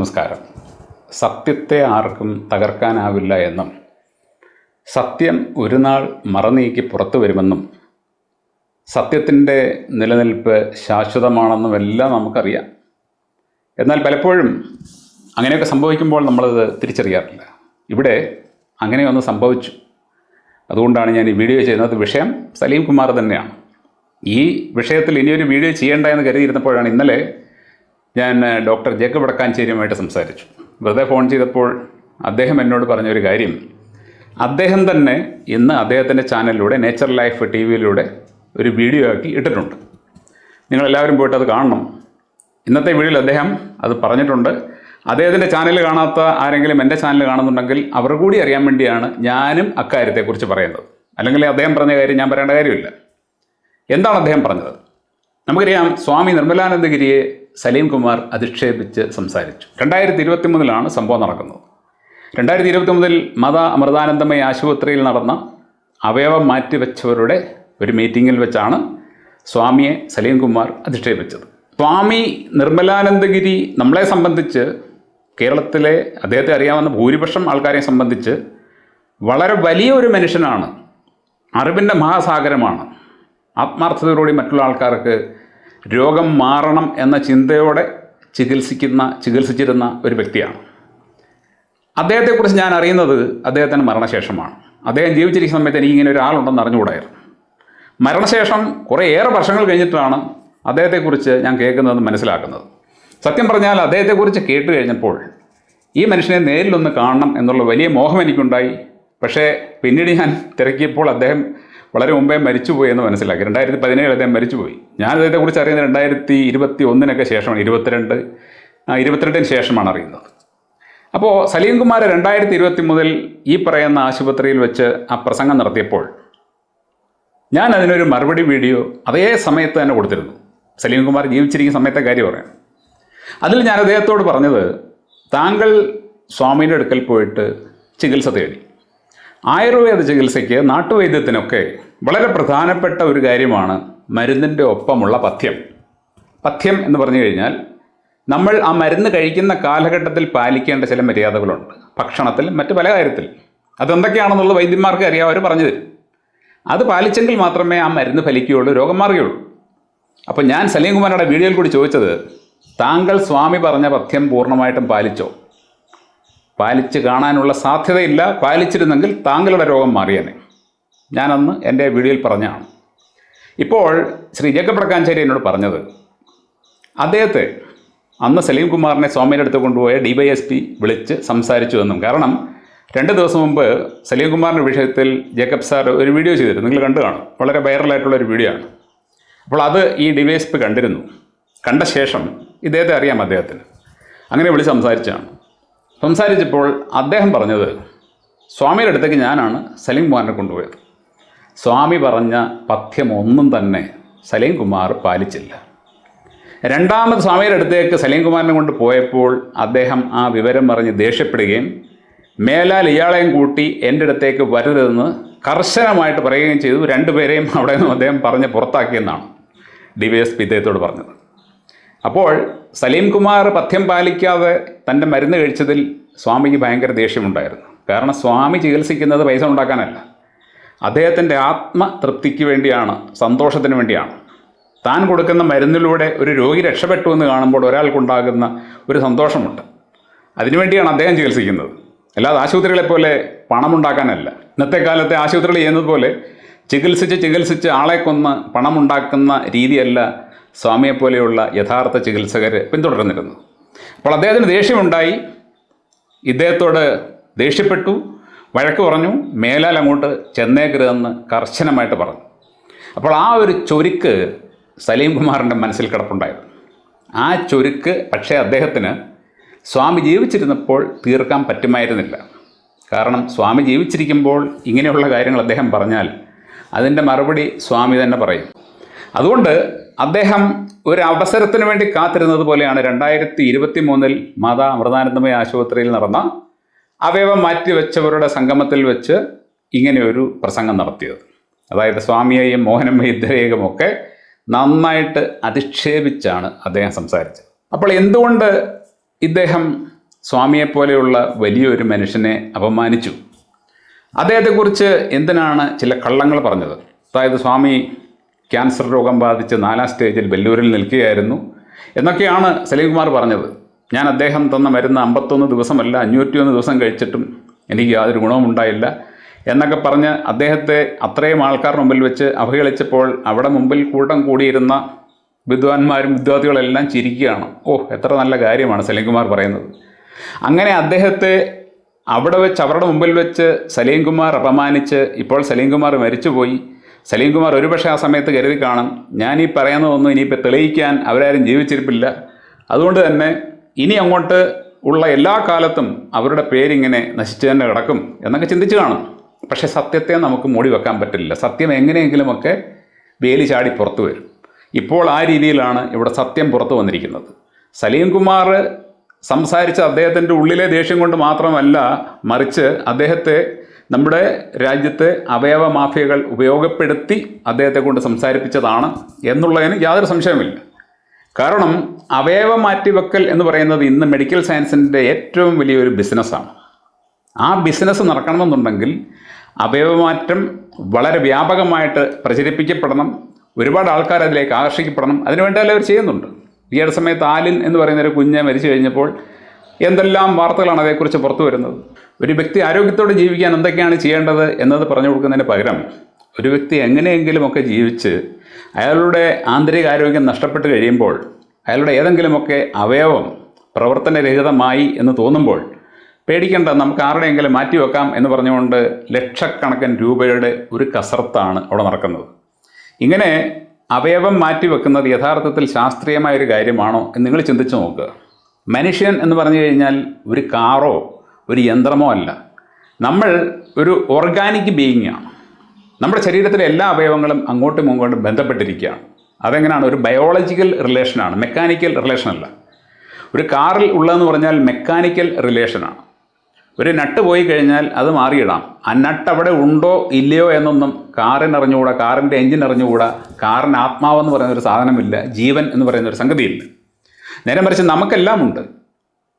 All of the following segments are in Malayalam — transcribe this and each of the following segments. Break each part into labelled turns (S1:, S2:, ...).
S1: നമസ്കാരം. സത്യത്തെ ആർക്കും തകർക്കാനാവില്ല എന്നും സത്യം ഒരു നാൾ മറനീക്കി പുറത്തു വരുമെന്നും സത്യത്തിൻ്റെ നിലനിൽപ്പ് ശാശ്വതമാണെന്നുമെല്ലാം നമുക്കറിയാം. എന്നാൽ പലപ്പോഴും അങ്ങനെയൊക്കെ സംഭവിക്കുമ്പോൾ നമ്മളത് തിരിച്ചറിയാറില്ല. ഇവിടെ അങ്ങനെയൊന്ന് സംഭവിച്ചു. അതുകൊണ്ടാണ് ഞാൻ ഈ വീഡിയോ ചെയ്യുന്നത്. വിഷയം സലീം കുമാർ തന്നെയാണ്. ഈ വിഷയത്തിൽ ഇനിയൊരു വീഡിയോ ചെയ്യേണ്ട എന്ന് കരുതിയിരുന്നപ്പോഴാണ് ഇന്നലെ ഞാൻ ഡോക്ടർ ജേക്കബ് വടക്കാഞ്ചേരിയുമായിട്ട് സംസാരിച്ചു. വെറുതെ ഫോൺ ചെയ്തപ്പോൾ അദ്ദേഹം എന്നോട് പറഞ്ഞൊരു കാര്യം, അദ്ദേഹം തന്നെ ഇന്ന് അദ്ദേഹത്തിൻ്റെ ചാനലിലൂടെ നേച്ചർ ലൈഫ് TV-യിലൂടെ ഒരു വീഡിയോ ആക്കി ഇട്ടിട്ടുണ്ട്. നിങ്ങളെല്ലാവരും പോയിട്ട് അത് കാണണം. ഇന്നത്തെ വീഡിയോയിൽ അദ്ദേഹം അത് പറഞ്ഞിട്ടുണ്ട്. അദ്ദേഹത്തിൻ്റെ ചാനൽ കാണാത്ത ആരെങ്കിലും എൻ്റെ ചാനൽ കാണുന്നുണ്ടെങ്കിൽ അവർ കൂടി അറിയാൻ വേണ്ടിയാണ് ഞാനും അക്കാര്യത്തെക്കുറിച്ച് പറയുന്നത്. അല്ലെങ്കിൽ അദ്ദേഹം പറഞ്ഞ കാര്യം ഞാൻ പറയേണ്ട കാര്യമില്ല. എന്താണ് അദ്ദേഹം പറഞ്ഞത്? നമുക്കറിയാം, സ്വാമി നിർമ്മലാനന്ദഗിരിയെ സലീം കുമാർ അധിക്ഷേപിച്ച് സംസാരിച്ചു. 2023 സംഭവം നടക്കുന്നത്. 2023 മത അമൃതാനന്ദമയ ആശുപത്രിയിൽ നടന്ന അവയവം മാറ്റിവെച്ചവരുടെ ഒരു മീറ്റിങ്ങിൽ വെച്ചാണ് സ്വാമിയെ സലീം കുമാർ അധിക്ഷേപിച്ചത്. സ്വാമി നിർമ്മലാനന്ദഗിരി നമ്മളെ സംബന്ധിച്ച്, കേരളത്തിലെ അദ്ദേഹത്തെ അറിയാവുന്ന ഭൂരിപക്ഷം ആൾക്കാരെ സംബന്ധിച്ച് വളരെ വലിയ ഒരു മനുഷ്യനാണ്. അറിവിൻ്റെ മഹാസാഗരമാണ്. ആത്മാർത്ഥതയോടുകൂടി മറ്റുള്ള ആൾക്കാർക്ക് രോഗം മാറണം എന്ന ചിന്തയോടെ ചികിത്സിച്ചിരുന്ന ഒരു വ്യക്തിയാണ്. അദ്ദേഹത്തെക്കുറിച്ച് ഞാൻ അറിയുന്നത് അദ്ദേഹത്തിൻ്റെ മരണശേഷമാണ്. അദ്ദേഹം ജീവിച്ചിരിക്കുന്ന സമയത്ത് എനിക്ക് ഇങ്ങനെ ഒരാളുണ്ടെന്ന് അറിഞ്ഞുകൂടായിരുന്നു. മരണശേഷം കുറേയേറെ വർഷങ്ങൾ കഴിഞ്ഞിട്ടാണ് അദ്ദേഹത്തെക്കുറിച്ച് ഞാൻ കേൾക്കുന്നതെന്ന് മനസ്സിലാക്കുന്നത്. സത്യം പറഞ്ഞാൽ അദ്ദേഹത്തെക്കുറിച്ച് കേട്ട് കഴിഞ്ഞപ്പോൾ ഈ മനുഷ്യനെ നേരിലൊന്ന് കാണണം എന്നുള്ള വലിയ മോഹം എനിക്കുണ്ടായി. പക്ഷേ പിന്നീട് ഞാൻ തിരക്കിയപ്പോൾ അദ്ദേഹം വളരെ മുമ്പേ മരിച്ചുപോയി എന്ന് മനസ്സിലാക്കി. 2017 അദ്ദേഹം മരിച്ചുപോയി. ഞാൻ അദ്ദേഹത്തെക്കുറിച്ച് അറിയുന്നത് 2021 ശേഷമാണ്. 22-ന് ശേഷമാണ് അറിയുന്നത്. അപ്പോൾ സലീം കുമാർ 2023 ഈ പറയുന്ന ആശുപത്രിയിൽ വെച്ച് ആ പ്രസംഗം നടത്തിയപ്പോൾ ഞാൻ അതിനൊരു മറുപടി വീഡിയോ അതേ സമയത്ത് തന്നെ കൊടുത്തിരുന്നു. സലീം കുമാർ ജീവിച്ചിരിക്കുന്ന സമയത്തെ കാര്യം പറയാം. അതിൽ ഞാൻ അദ്ദേഹത്തോട് പറഞ്ഞത്, താങ്കൾ സ്വാമിയുടെ അടുക്കൽ പോയിട്ട് ചികിത്സ തേടി. ആയുർവേദ ചികിത്സയ്ക്ക്, നാട്ടുവൈദ്യത്തിനൊക്കെ വളരെ പ്രധാനപ്പെട്ട ഒരു കാര്യമാണ് മരുന്നിൻ്റെ ഒപ്പമുള്ള പഥ്യം. പഥ്യം എന്ന് പറഞ്ഞു കഴിഞ്ഞാൽ നമ്മൾ ആ മരുന്ന് കഴിക്കുന്ന കാലഘട്ടത്തിൽ പാലിക്കേണ്ട ചില മര്യാദകളുണ്ട്. ഭക്ഷണത്തിൽ, മറ്റ് പല കാര്യത്തിൽ. അതെന്തൊക്കെയാണെന്നുള്ളത് വൈദ്യന്മാർക്ക് അറിയാം, അവർ പറഞ്ഞു തരും. അത് പാലിച്ചെങ്കിൽ മാത്രമേ ആ മരുന്ന് ഫലിക്കുകയുള്ളൂ, രോഗം മാറുകയുള്ളൂ. അപ്പോൾ ഞാൻ സലീം കുമാറിൻ്റെ വീഡിയോയിൽ കൂടി ചോദിച്ചത്, താങ്കൾ സ്വാമി പറഞ്ഞ പഥ്യം പൂർണ്ണമായിട്ടും പാലിച്ചോ? പാലിച്ച് കാണാനുള്ള സാധ്യതയില്ല. പാലിച്ചിരുന്നെങ്കിൽ താങ്കളുടെ രോഗം മാറിയേനെ. ഞാനന്ന് എൻ്റെ വീഡിയോയിൽ പറഞ്ഞതാണ്. ഇപ്പോൾ ശ്രീ ജേക്കബ് വടക്കാഞ്ചേരി എന്നോട് പറഞ്ഞത്, അദ്ദേഹത്തെ അന്ന് സലീം കുമാറിനെ സ്വാമിയുടെ അടുത്ത് കൊണ്ടുപോയ DYSP വിളിച്ച് സംസാരിച്ചു എന്നും. കാരണം 2 ദിവസം മുമ്പ് സലീം കുമാറിൻ്റെ വിഷയത്തിൽ ജേക്കബ് സാർ ഒരു വീഡിയോ ചെയ്തിരുന്നു. നിങ്ങൾ കണ്ടു കാണും. വളരെ വൈറലായിട്ടുള്ളൊരു വീഡിയോ ആണ്. അപ്പോൾ അത് ഈ DYSP കണ്ടിരുന്നു. കണ്ട ശേഷം ഇദ്ദേഹത്തെ അറിയാം അദ്ദേഹത്തിന്. അങ്ങനെ വിളിച്ച് സംസാരിച്ചപ്പോൾ അദ്ദേഹം പറഞ്ഞത്, സ്വാമിയുടെ അടുത്തേക്ക് ഞാനാണ് സലീം കുമാറിനെ കൊണ്ടുപോയത്. സ്വാമി പറഞ്ഞ പഥ്യമൊന്നും തന്നെ സലീം കുമാർ പാലിച്ചില്ല. രണ്ടാമത് സ്വാമിയുടെ അടുത്തേക്ക് സലീം കുമാറിനെ കൊണ്ട് പോയപ്പോൾ അദ്ദേഹം ആ വിവരം പറഞ്ഞ് ദേഷ്യപ്പെടുകയും മേലാൽ ഇയാളെയും കൂട്ടി എൻ്റെ അടുത്തേക്ക് വരരുതെന്ന് കർശനമായിട്ട് പറയുകയും ചെയ്തു. 2 പേരെയും അവിടെ നിന്ന് അദ്ദേഹം പറഞ്ഞ് പുറത്താക്കിയെന്നാണ് DYSP ഇദ്ദേഹത്തോട് പറഞ്ഞത്. അപ്പോൾ സലീം കുമാർ പഥ്യം പാലിക്കാതെ തൻ്റെ മരുന്ന് കഴിച്ചതിൽ സ്വാമിക്ക് ഭയങ്കര ദേഷ്യമുണ്ടായിരുന്നു. കാരണം സ്വാമി ചികിത്സിക്കുന്നത് പൈസ ഉണ്ടാക്കാനല്ല, അദ്ദേഹത്തിൻ്റെ ആത്മതൃപ്തിക്ക് വേണ്ടിയാണ്, സന്തോഷത്തിന് വേണ്ടിയാണ്. താൻ കൊടുക്കുന്ന മരുന്നിലൂടെ ഒരു രോഗി രക്ഷപ്പെട്ടു എന്ന് കാണുമ്പോൾ ഒരാൾക്കുണ്ടാകുന്ന ഒരു സന്തോഷമുണ്ട്. അതിനുവേണ്ടിയാണ് അദ്ദേഹം ചികിത്സിക്കുന്നത്. അല്ലാതെ ആശുപത്രികളെ പോലെ പണമുണ്ടാക്കാനല്ല. ഇന്നത്തെ കാലത്തെ ആശുപത്രികൾ ചെയ്യുന്നത് പോലെ ചികിത്സിച്ച് ആളെ കൊന്ന് പണമുണ്ടാക്കുന്ന രീതിയല്ല സ്വാമിയെപ്പോലെയുള്ള യഥാർത്ഥ ചികിത്സകർ പിന്തുടർന്നിരുന്നു. അപ്പോൾ അദ്ദേഹത്തിന് ദേഷ്യമുണ്ടായി. ഇദ്ദേഹത്തോട് ദേഷ്യപ്പെട്ടു, വഴക്ക് പറഞ്ഞു, മേലാൽ അങ്ങോട്ട് ചെന്നേക്കരുതെന്ന് കർശനമായിട്ട് പറഞ്ഞു. അപ്പോൾ ആ ഒരു ചൊരുക്ക് സലീം കുമാറിൻ്റെ മനസ്സിൽ കിടപ്പുണ്ടായിരുന്നു. ആ ചൊരുക്ക് പക്ഷേ അദ്ദേഹത്തിന് സ്വാമി ജീവിച്ചിരുന്നപ്പോൾ തീർക്കാൻ പറ്റുമായിരുന്നില്ല. കാരണം സ്വാമി ജീവിച്ചിരിക്കുമ്പോൾ ഇങ്ങനെയുള്ള കാര്യങ്ങൾ അദ്ദേഹം പറഞ്ഞാൽ അതിൻ്റെ മറുപടി സ്വാമി തന്നെ പറയും. അതുകൊണ്ട് അദ്ദേഹം ഒരു അവസരത്തിന് വേണ്ടി കാത്തിരുന്നത് പോലെയാണ് 2023 മാതാ അമൃതാനന്ദമയ ആശുപത്രിയിൽ നടന്ന അവയവം മാറ്റിവെച്ചവരുടെ സംഗമത്തിൽ വെച്ച് ഇങ്ങനെയൊരു പ്രസംഗം നടത്തിയത്. അതായത് സ്വാമിയെയും മോഹനം വൈദ്യരെയും ഒക്കെ നന്നായിട്ട് അധിക്ഷേപിച്ചാണ് അദ്ദേഹം സംസാരിച്ചത്. അപ്പോൾ എന്തുകൊണ്ട് ഇദ്ദേഹം സ്വാമിയെപ്പോലെയുള്ള വലിയൊരു മനുഷ്യനെ അപമാനിച്ചു. അദ്ദേഹത്തെക്കുറിച്ച് എന്തിനാണ് ചില കള്ളങ്ങൾ പറഞ്ഞത്? അതായത് സ്വാമി ക്യാൻസർ രോഗം ബാധിച്ച് 4ാം സ്റ്റേജിൽ വെല്ലൂരിൽ നിൽക്കുകയായിരുന്നു എന്നൊക്കെയാണ് സലീംകുമാർ പറഞ്ഞത്. ഞാൻ അദ്ദേഹം തന്ന മരുന്ന് 51 ദിവസമല്ല 501 ദിവസം കഴിച്ചിട്ടും എനിക്ക് യാതൊരു ഗുണവും ഉണ്ടായില്ല എന്നൊക്കെ പറഞ്ഞ് അദ്ദേഹത്തെ അത്രയും ആൾക്കാരുടെ മുമ്പിൽ വെച്ച് അവഹേളിച്ചപ്പോൾ അവിടെ മുമ്പിൽ കൂട്ടം കൂടിയിരുന്ന വിദ്വാൻമാരും വിദ്യാർത്ഥികളെല്ലാം ചിരിക്കുകയാണ്. എത്ര നല്ല കാര്യമാണ് സലീംകുമാർ പറയുന്നത്. അങ്ങനെ അദ്ദേഹത്തെ അവിടെ വെച്ച് അവരുടെ മുമ്പിൽ വെച്ച് സലീംകുമാർ അപമാനിച്ച് ഇപ്പോൾ സലീംകുമാർ മരിച്ചുപോയി. സലീംകുമാർ ഒരുപക്ഷെ ആ സമയത്ത് കരുതി കാണും, ഞാനീ പറയുന്നതൊന്നും ഇനിയിപ്പോൾ തെളിയിക്കാൻ അവരാരും ജീവിച്ചിരിപ്പില്ല, അതുകൊണ്ട് തന്നെ ഇനി അങ്ങോട്ട് ഉള്ള എല്ലാ കാലത്തും അവരുടെ പേരിങ്ങനെ നശിച്ചു തന്നെ കിടക്കും എന്നൊക്കെ ചിന്തിച്ച് കാണും. പക്ഷേ സത്യത്തെ നമുക്ക് മൂടി വെക്കാൻ പറ്റില്ല. സത്യം എങ്ങനെയെങ്കിലുമൊക്കെ വേലി ചാടി പുറത്തു വരും. ഇപ്പോൾ ആ രീതിയിലാണ് ഇവിടെ സത്യം പുറത്തു വന്നിരിക്കുന്നത്. സലീംകുമാർ സംസാരിച്ച അദ്ദേഹത്തിൻ്റെ ഉള്ളിലെ ദേഷ്യം കൊണ്ട് മാത്രമല്ല, മറിച്ച് അദ്ദേഹത്തെ നമ്മുടെ രാജ്യത്തെ അവയവ മാഫിയകൾ ഉപയോഗപ്പെടുത്തി അദ്ദേഹത്തെ കൊണ്ട് സംസാരിപ്പിച്ചതാണ് എന്നുള്ളതിന് യാതൊരു സംശയമില്ല. കാരണം അവയവ മാറ്റിവെക്കൽ എന്ന് പറയുന്നത് ഇന്ന് മെഡിക്കൽ സയൻസിൻ്റെ ഏറ്റവും വലിയൊരു ബിസിനസ്സാണ്. ആ ബിസിനസ് നടക്കണമെന്നുണ്ടെങ്കിൽ അവയവമാറ്റം വളരെ വ്യാപകമായിട്ട് പ്രചരിപ്പിക്കപ്പെടണം, ഒരുപാട് ആൾക്കാർ അതിലേക്ക് ആകർഷിക്കപ്പെടണം. അതിനുവേണ്ടി അവർ ചെയ്യുന്നുണ്ട്. ഈ അടുത്ത സമയത്ത് ആലിൻ എന്ന് പറയുന്നൊരു കുഞ്ഞ് മരിച്ചു കഴിഞ്ഞപ്പോൾ എന്തെല്ലാം വാർത്തകളാണ് അതേക്കുറിച്ച് പുറത്തു വരുന്നത്. ഒരു വ്യക്തി ആരോഗ്യത്തോടെ ജീവിക്കാൻ എന്തൊക്കെയാണ് ചെയ്യേണ്ടത് എന്നത് പറഞ്ഞു കൊടുക്കുന്നതിന് പകരം ഒരു വ്യക്തി എങ്ങനെയെങ്കിലുമൊക്കെ ജീവിച്ച് അയാളുടെ ആന്തരികാരോഗ്യം നഷ്ടപ്പെട്ട് കഴിയുമ്പോൾ അയാളുടെ ഏതെങ്കിലുമൊക്കെ അവയവം പ്രവർത്തനരഹിതമായി എന്ന് തോന്നുമ്പോൾ പേടിക്കേണ്ട, നമുക്ക് ആരുടെയെങ്കിലും മാറ്റിവെക്കാം എന്ന് പറഞ്ഞുകൊണ്ട് ലക്ഷക്കണക്കിന് രൂപയുടെ ഒരു കസർത്താണ് അവിടെ നടക്കുന്നത്. ഇങ്ങനെ അവയവം മാറ്റിവെക്കുന്നത് യഥാർത്ഥത്തിൽ ശാസ്ത്രീയമായൊരു കാര്യമാണോ എന്ന് നിങ്ങൾ ചിന്തിച്ച് നോക്കുക. മനുഷ്യൻ എന്ന് പറഞ്ഞു കഴിഞ്ഞാൽ ഒരു കാറോ ഒരു യന്ത്രമോ അല്ല. നമ്മൾ ഒരു ഓർഗാനിക് ബീയിങ്ങാണ്. നമ്മുടെ ശരീരത്തിലെ എല്ലാ അവയവങ്ങളും അങ്ങോട്ടും ഇങ്ങോട്ടും ബന്ധപ്പെട്ടിരിക്കുകയാണ്. അതെങ്ങനെയാണ്? ഒരു ബയോളജിക്കൽ റിലേഷനാണ്, മെക്കാനിക്കൽ റിലേഷനല്ല. ഒരു കാറിൽ ഉള്ളതെന്ന് പറഞ്ഞാൽ മെക്കാനിക്കൽ റിലേഷനാണ്. ഒരു നട്ട് പോയി കഴിഞ്ഞാൽ അത് മാറിയിടാം. ആ നട്ട് അവിടെ ഉണ്ടോ ഇല്ലയോ എന്നൊന്നും കാറിന് അറിഞ്ഞുകൂടാ, കാറിൻ്റെ എഞ്ചിൻ അറിഞ്ഞുകൂടാ. കാറിന് ആത്മാവെന്ന് പറയുന്നൊരു സാധനമില്ല, ജീവൻ എന്ന് പറയുന്നൊരു സംഗതിയില്ല. നേരെ മറിച്ച് നമുക്കെല്ലാം ഉണ്ട്.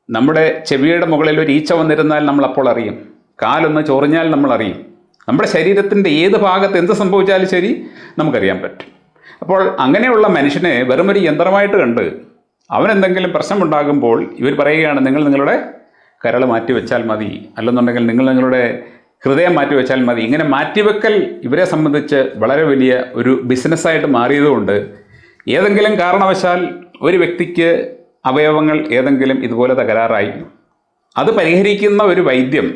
S1: നമ്മുടെ ചെവിയുടെ മുകളിൽ ഒരു ഈച്ച വന്നിരുന്നാൽ നമ്മളപ്പോൾ അറിയും. കാലൊന്ന് ചൊറിഞ്ഞാൽ നമ്മൾ അറിയും. നമ്മുടെ ശരീരത്തിൻ്റെ ഏത് ഭാഗത്ത് എന്ത് സംഭവിച്ചാലും ശരി നമുക്കറിയാൻ പറ്റും. അപ്പോൾ അങ്ങനെയുള്ള മനുഷ്യനെ വെറുമൊരു യന്ത്രമായിട്ട് കണ്ട് അവനെന്തെങ്കിലും പ്രശ്നമുണ്ടാകുമ്പോൾ ഇവർ പറയുകയാണ്, നിങ്ങൾ നിങ്ങളുടെ കരൾ മാറ്റിവെച്ചാൽ മതി, അല്ലെന്നുണ്ടെങ്കിൽ നിങ്ങൾ നിങ്ങളുടെ ഹൃദയം മാറ്റിവെച്ചാൽ മതി. ഇങ്ങനെ മാറ്റിവെക്കൽ ഇവരെ സംബന്ധിച്ച് വളരെ വലിയ ഒരു ബിസിനസ്സായിട്ട് മാറിയതുകൊണ്ട് ഏതെങ്കിലും കാരണവശാൽ ഒരു വ്യക്തിക്ക് അവയവങ്ങൾ ഏതെങ്കിലും ഇതുപോലെ തകരാറായി അത് പരിഹരിക്കുന്ന ഒരു വൈദ്യം,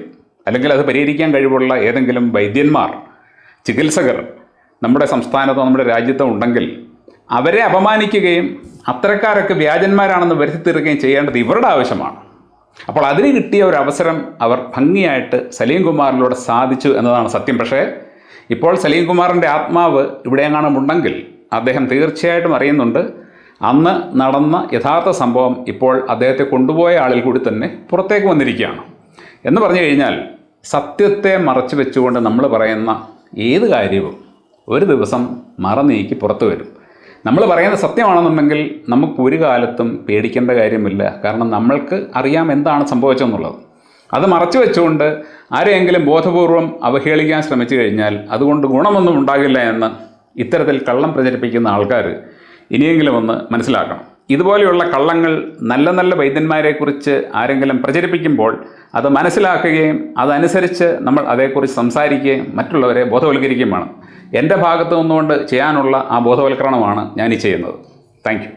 S1: അല്ലെങ്കിൽ അത് പരിഹരിക്കാൻ കഴിവുള്ള ഏതെങ്കിലും വൈദ്യന്മാർ, ചികിത്സകർ നമ്മുടെ സംസ്ഥാനത്തോ നമ്മുടെ രാജ്യത്തോ ഉണ്ടെങ്കിൽ അവരെ അപമാനിക്കുകയും അത്തരക്കാരൊക്കെ വ്യാജന്മാരാണെന്ന് വരുത്തി തീർക്കുകയും ചെയ്യേണ്ടത് ഇവരുടെ ആവശ്യമാണ്. അപ്പോൾ അതിന് കിട്ടിയ ഒരു അവസരം അവർ ഭംഗിയായിട്ട് സലീംകുമാറിലൂടെ സാധിച്ചു എന്നതാണ് സത്യം. പക്ഷേ ഇപ്പോൾ സലീംകുമാറിൻ്റെ ആത്മാവ് ഇവിടെയെങ്ങാനും ഉണ്ടെങ്കിൽ അദ്ദേഹം തീർച്ചയായിട്ടും അറിയുന്നുണ്ട് അന്ന് നടന്ന യഥാർത്ഥ സംഭവം ഇപ്പോൾ അദ്ദേഹത്തെ കൊണ്ടുപോയ ആളിൽ കൂടി തന്നെ പുറത്തേക്ക് വന്നിരിക്കുകയാണ്. എന്ന് പറഞ്ഞു കഴിഞ്ഞാൽ സത്യത്തെ മറച്ചു വെച്ചുകൊണ്ട് നമ്മൾ പറയുന്ന ഏത് കാര്യവും ഒരു ദിവസം മറനീക്കി പുറത്തു വരും. നമ്മൾ പറയുന്നത് സത്യമാണെന്നുണ്ടെങ്കിൽ നമുക്ക് ഒരു കാലത്തും പേടിക്കേണ്ട കാര്യമില്ല. കാരണം നമ്മൾക്ക് അറിയാം എന്താണ് സംഭവിച്ചതെന്നുള്ളത്. അത് മറച്ചു വെച്ചുകൊണ്ട് ആരെയെങ്കിലും ബോധപൂർവം അവഹേളിക്കാൻ ശ്രമിച്ചു കഴിഞ്ഞാൽ അതുകൊണ്ട് ഗുണമൊന്നും ഉണ്ടാകില്ല എന്ന് ഇത്തരത്തിൽ കള്ളം പ്രചരിപ്പിക്കുന്ന ആൾക്കാർ ഇനിയെങ്കിലും ഒന്ന് മനസ്സിലാക്കണം. ഇതുപോലെയുള്ള കള്ളങ്ങൾ നല്ല നല്ല വൈദ്യന്മാരെക്കുറിച്ച് ആരെങ്കിലും പ്രചരിപ്പിക്കുമ്പോൾ അത് മനസ്സിലാക്കുകയും അതനുസരിച്ച് നമ്മൾ അതേക്കുറിച്ച് സംസാരിക്കുകയും മറ്റുള്ളവരെ ബോധവൽക്കരിക്കുകയും വേണം. എൻ്റെ ഭാഗത്തു നിന്നുകൊണ്ട് ചെയ്യാനുള്ള ആ ബോധവൽക്കരണമാണ് ഞാനീ ചെയ്യുന്നത്. Thank you.